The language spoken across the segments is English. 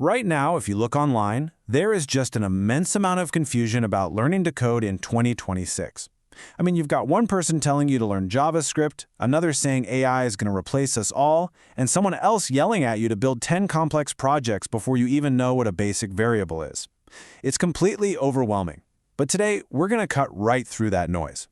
Right now, if you look online, there is just an immense amount of confusion about learning to code in 2026. I mean, you've got one person telling you to learn JavaScript, another saying AI is going to replace us all, and someone else yelling at you to build 10 complex projects before you even know what a basic variable is. It's completely overwhelming. But today, we're going to cut right through that noise.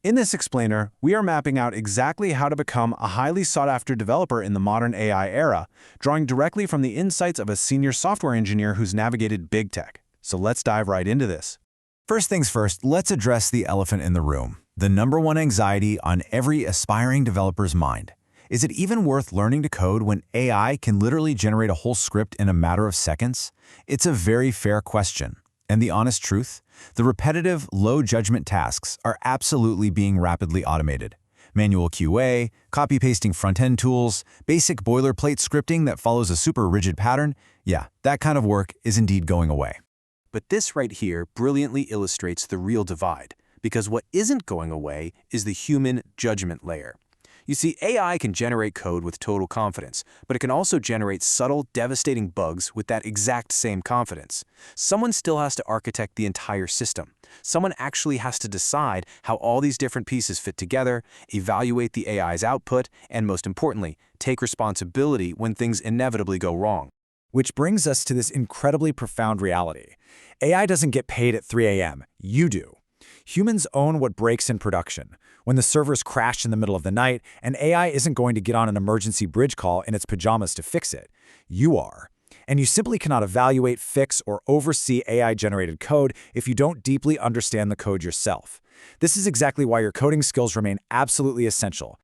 In this explainer, we are mapping out exactly how to become a highly sought-after developer in the modern AI era, drawing directly from the insights of a senior software engineer who's navigated big tech. So let's dive right into this. First things first, let's address the elephant in the room, the number one anxiety on every aspiring developer's mind. Is it even worth learning to code when AI can literally generate a whole script in a matter of seconds? It's a very fair question. And the honest truth? The repetitive, low-judgment tasks are absolutely being rapidly automated. Manual QA, copy-pasting front-end tools, basic boilerplate scripting that follows a super rigid pattern, yeah, that kind of work is indeed going away. But this right here brilliantly illustrates the real divide, because what isn't going away is the human judgment layer. You see, AI can generate code with total confidence, but it can also generate subtle, devastating bugs with that exact same confidence. Someone still has to architect the entire system. Someone actually has to decide how all these different pieces fit together, evaluate the AI's output, and most importantly, take responsibility when things inevitably go wrong. Which brings us to this incredibly profound reality. AI doesn't get paid at 3 a.m. You do. Humans own what breaks in production. When the servers crash in the middle of the night, an AI isn't going to get on an emergency bridge call in its pajamas to fix it. You are. And you simply cannot evaluate, fix, or oversee AI-generated code if you don't deeply understand the code yourself. This is exactly why your coding skills remain absolutely essential.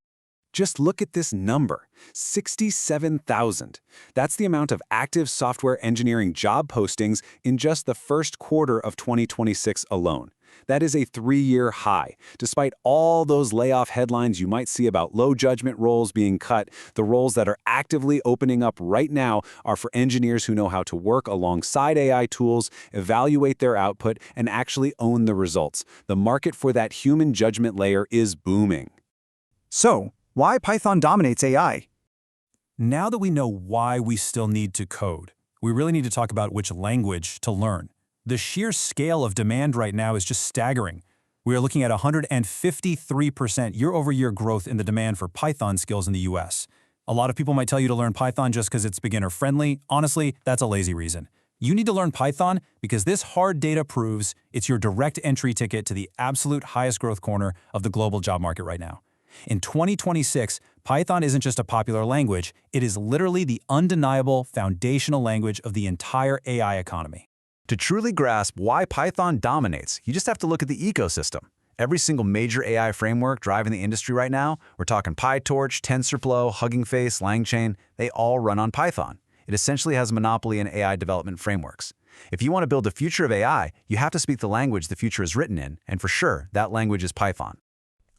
Just look at this number, 67,000. That's the amount of active software engineering job postings in just the first quarter of 2026 alone. That is a 3-year high. Despite all those layoff headlines you might see about low-judgment roles being cut, the roles that are actively opening up right now are for engineers who know how to work alongside AI tools, evaluate their output, and actually own the results. The market for that human judgment layer is booming. So, why Python dominates AI? Now that we know why we still need to code, we really need to talk about which language to learn. The sheer scale of demand right now is just staggering. We are looking at 153% year-over-year growth in the demand for Python skills in the US. A lot of people might tell you to learn Python just because it's beginner-friendly. Honestly, that's a lazy reason. You need to learn Python because this hard data proves it's your direct entry ticket to the absolute highest growth corner of the global job market right now. In 2026, Python isn't just a popular language, it is literally the undeniable foundational language of the entire AI economy. To truly grasp why Python dominates, you just have to look at the ecosystem. Every single major AI framework driving the industry right now, we're talking PyTorch, TensorFlow, Hugging Face, LangChain, they all run on Python. It essentially has a monopoly in AI development frameworks. If you want to build the future of AI, you have to speak the language the future is written in, and for sure, that language is Python.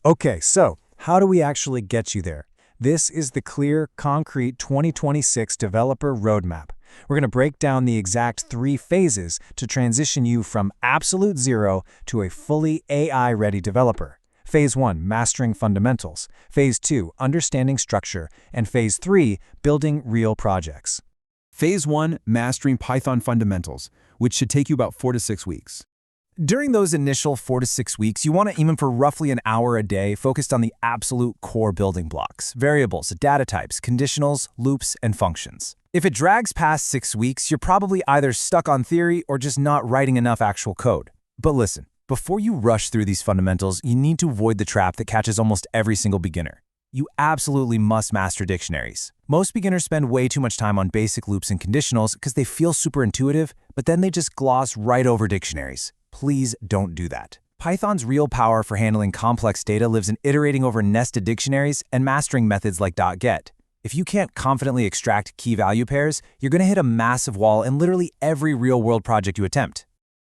Okay, so how do we actually get you there? This is the clear, concrete 2026 developer roadmap. We're going to break down the exact 3 phases to transition you from absolute zero to a fully AI-ready developer. Phase 1, mastering fundamentals. Phase 2, understanding structure. And Phase 3, building real projects. Phase 1, mastering Python fundamentals, which should take you about 4 to 6 weeks. During those initial 4 to 6 weeks, you want to aim for roughly an hour a day focused on the absolute core building blocks, variables, data types, conditionals, loops, and functions. If it drags past 6 weeks, you're probably either stuck on theory or just not writing enough actual code. But listen, before you rush through these fundamentals, you need to avoid the trap that catches almost every single beginner. You absolutely must master dictionaries. Most beginners spend way too much time on basic loops and conditionals because they feel super intuitive, but then they just gloss right over dictionaries. Please don't do that. Python's real power for handling complex data lives in iterating over nested dictionaries and mastering methods like .get. If you can't confidently extract key-value pairs, you're going to hit a massive wall in literally every real-world project you attempt.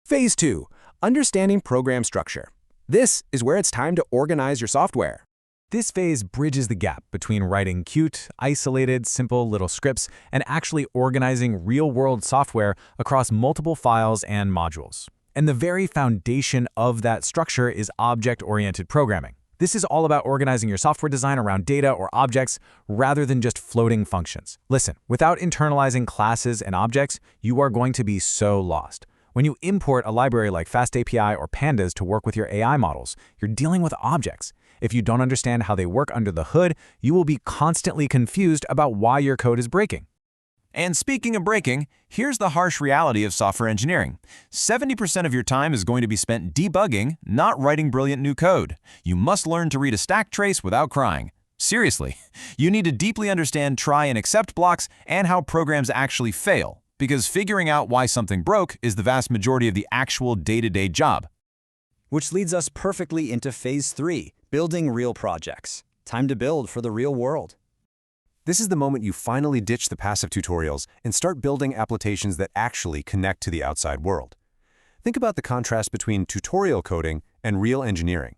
Phase 2, understanding program structure. This is where it's time to organize your software. This phase bridges the gap between writing cute, isolated, simple little scripts and actually organizing real-world software across multiple files and modules. And the very foundation of that structure is object-oriented programming. This is all about organizing your software design around data or objects rather than just floating functions. Listen, without internalizing classes and objects, you are going to be so lost. When you import a library like FastAPI or Pandas to work with your AI models, you're dealing with objects. If you don't understand how they work under the hood, you will be constantly confused about why your code is breaking. And speaking of breaking, here's the harsh reality of software engineering. 70% of your time is going to be spent debugging, not writing brilliant new code. You must learn to read a stack trace without crying. Seriously, you need to deeply understand try and accept blocks and how programs actually fail, because figuring out why something broke is the vast majority of the actual day-to-day job. Which leads us perfectly into Phase 3, building real projects. Time to build for the real world. This is the moment you finally ditch the passive tutorials and start building applications that actually connect to the outside world. Think about the contrast between tutorial coding and real engineering.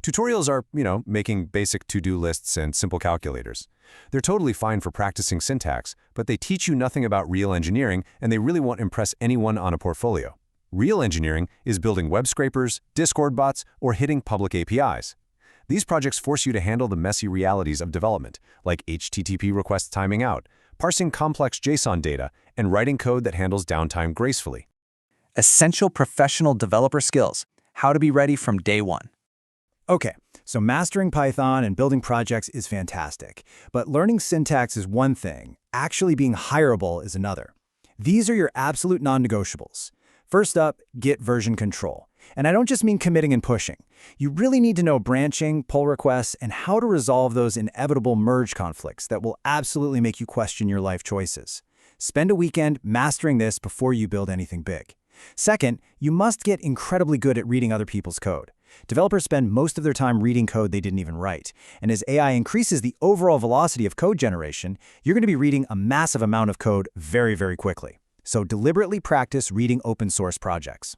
Tutorials are, making basic to-do lists and simple calculators. They're totally fine for practicing syntax, but they teach you nothing about real engineering, and they really won't impress anyone on a portfolio. Real engineering is building web scrapers, Discord bots, or hitting public APIs. These projects force you to handle the messy realities of development, like HTTP requests timing out, parsing complex JSON data, and writing code that handles downtime gracefully. Essential professional developer skills. How to be ready from day one. Okay, so mastering Python and building projects is fantastic, but learning syntax is one thing, actually being hireable is another. These are your absolute non-negotiables. First up, Git version control. And I don't just mean committing and pushing. You really need to know branching, pull requests, and how to resolve those inevitable merge conflicts that will absolutely make you question your life choices. Spend a weekend mastering this before you build anything big. Second, you must get incredibly good at reading other people's code. Developers spend most of their time reading code they didn't even write. And as AI increases the overall velocity of code generation, you're going to be reading a massive amount of code very, very quickly. So deliberately practice reading open source projects.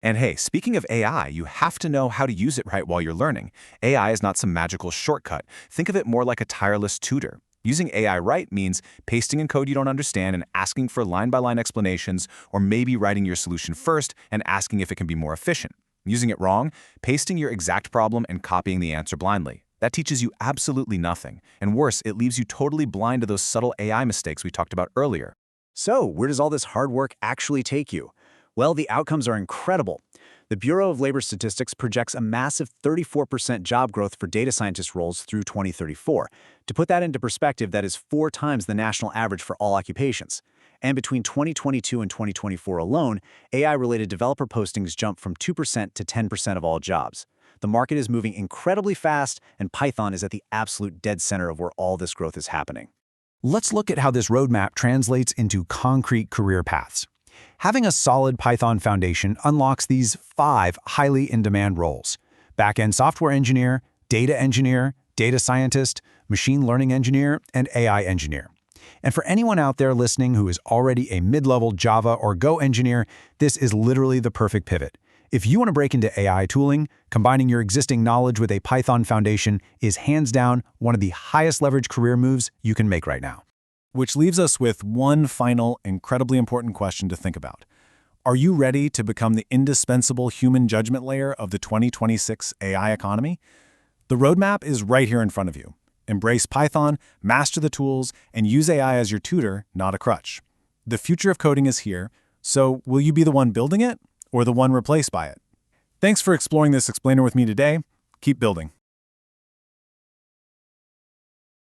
And hey, speaking of AI, you have to know how to use it right while you're learning. AI is not some magical shortcut. Think of it more like a tireless tutor. Using AI right means pasting in code you don't understand and asking for line-by-line explanations, or maybe writing your solution first and asking if it can be more efficient. Using it wrong, pasting your exact problem and copying the answer blindly. That teaches you absolutely nothing. And worse, it leaves you totally blind to those subtle AI mistakes we talked about earlier. So, where does all this hard work actually take you? Well, the outcomes are incredible. The Bureau of Labor Statistics projects a massive 34% job growth for data scientist roles through 2034. To put that into perspective, that is 4 times the national average for all occupations. And between 2022 and 2024 alone, AI-related developer postings jumped from 2% to 10% of all jobs. The market is moving incredibly fast, and Python is at the absolute dead center of where all this growth is happening. Let's look at how this roadmap translates into concrete career paths. Having a solid Python foundation unlocks these 5 highly in-demand roles: back-end software engineer, data scientist, machine learning engineer, and AI engineer. And for anyone out there listening who is already a mid-level Java or Go engineer, this is literally the perfect pivot. If you want to break into AI tooling, combining your existing knowledge with a Python foundation is hands down one of the highest leverage career moves you can make right now. Which leaves us with one final, incredibly important question to think about. Are you ready to become the indispensable human judgment layer of the 2026 AI economy? The roadmap is right here in front of you. Embrace Python, master the tools, and use AI as your tutor, not a crutch. The future of coding is here, so will you be the one building it or the one replaced by it? Thanks for exploring this explainer with me today. Keep building.